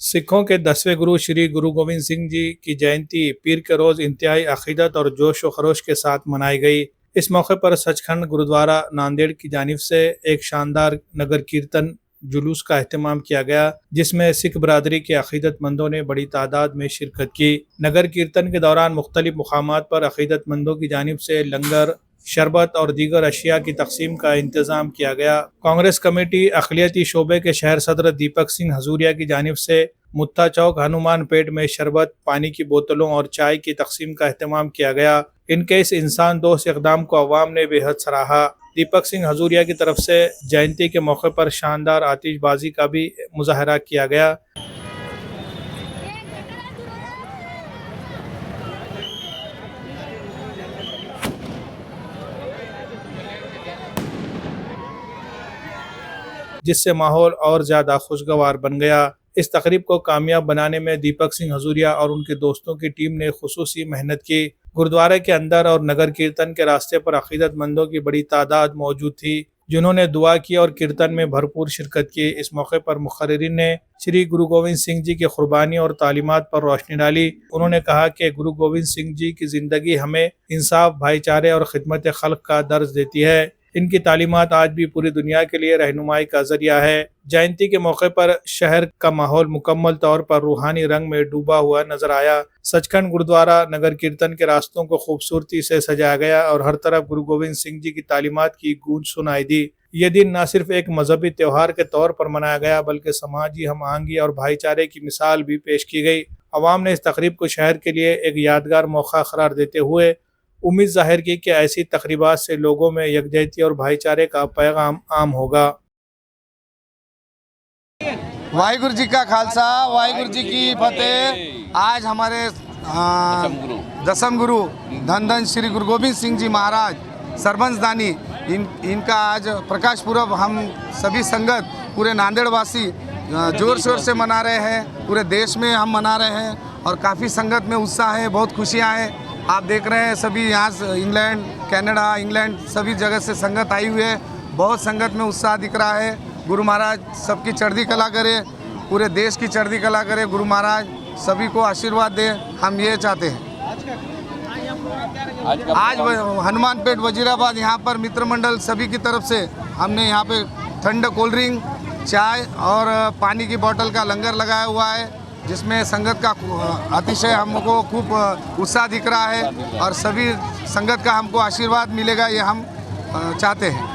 सिखों के 10वें गुरु श्री गुरु गोविंद सिंह जी की जयंती पीर के रोज इंतहाई अकीदत और जोश व खरोश के साथ मनाई गई। इस मौके पर सचखंड गुरुद्वारा नांदेड़ की जानिब से एक शानदार नगर कीर्तन जुलूस का एहतमाम किया गया, जिसमें सिख बरादरी के अकीदतमंदों ने बड़ी तादाद में शिरकत की। नगर कीर्तन के दौरान मुख्तलिफ मुकामात पर अकीदतमंदों की जानिब से लंगर, शरबत और दीगर अशिया की तकसीम का इंतजाम किया गया। कांग्रेस कमेटी अक़लियती शोबे के शहर सदर दीपक सिंह हजूरिया की जानिब से मुत्ता चौक हनुमान पेट में शरबत, पानी की बोतलों और चाय की तकसीम का एहतमाम किया गया। इनके इस इंसान दोस्त इक़दाम को अवाम ने बेहद सराहा। दीपक सिंह हजूरिया की तरफ से जयंती के मौके पर शानदार आतिशबाजी का भी मुजाहरा किया गया। जिससे माहौल और ज़्यादा खुशगवार बन गया। इस तकरीब को कामयाब बनाने में दीपक सिंह हजूरिया और उनके दोस्तों की टीम ने खुसूसी मेहनत की। गुरुद्वारे के अंदर और नगर कीर्तन के रास्ते पर अकीदतमंदों की बड़ी तादाद मौजूद थी, जिन्होंने दुआ की और कीर्तन में भरपूर शिरकत की। इस मौके पर मुखर्रिरीन ने श्री गुरु गोविंद सिंह जी की कुर्बानी और तालीमात पर रोशनी डाली। उन्होंने कहा कि गुरु गोविंद सिंह जी की ज़िंदगी हमें इंसाफ, भाईचारे और खिदमत खल्क का दर्ज देती है। इनकी तालीमात आज भी पूरी दुनिया के लिए रहनुमाई का जरिया है। जयंती के मौके पर शहर का माहौल मुकम्मल तौर पर रूहानी रंग में डूबा हुआ नजर आया। सचखंड गुरुद्वारा नगर कीर्तन के रास्तों को खूबसूरती से सजाया गया और हर तरफ गुरु गोविंद सिंह जी की तालीमात की गूंज सुनाई दी। ये दिन न सिर्फ एक मजहबी त्यौहार के तौर पर मनाया गया, बल्कि समाजी हम आहंगी और भाईचारे की मिसाल भी पेश की गई। अवाम ने इस तकरीब को शहर के लिए एक यादगार मौका करार देते हुए उम्मीद जाहिर की कि ऐसी तकरीबात से लोगों में यकजहती और भाईचारे का पैगाम आम होगा। वाहिगुरु जी का खालसा, वाहिगुरु जी की फतेह। आज हमारे दसम गुरु धन धन श्री गुरु गोविंद सिंह जी महाराज सरबंसदानी इनका आज प्रकाश पुरब हम सभी संगत पूरे नांदेड़ वासी जोर शोर से मना रहे हैं। पूरे देश में हम मना रहे हैं और काफ़ी संगत में उत्साह है, बहुत खुशियाँ हैं। आप देख रहे हैं सभी यहाँ से इंग्लैंड, कनाडा, इंग्लैंड सभी जगह से संगत आई हुई है। बहुत संगत में उत्साह दिख रहा है। गुरु महाराज सबकी चढ़ती कला करे, पूरे देश की चढ़ती कला करे। गुरु महाराज सभी को आशीर्वाद दे, हम ये चाहते हैं। आज हनुमान पेट वजीराबाद यहाँ पर मित्र मंडल सभी की तरफ से हमने यहाँ पे ठंड कोल्ड ड्रिंक, चाय और पानी की बोतल का लंगर लगाया हुआ है, जिसमें संगत का अतिशय हमको खूब उत्साह दिख रहा है और सभी संगत का हमको आशीर्वाद मिलेगा, ये हम चाहते हैं।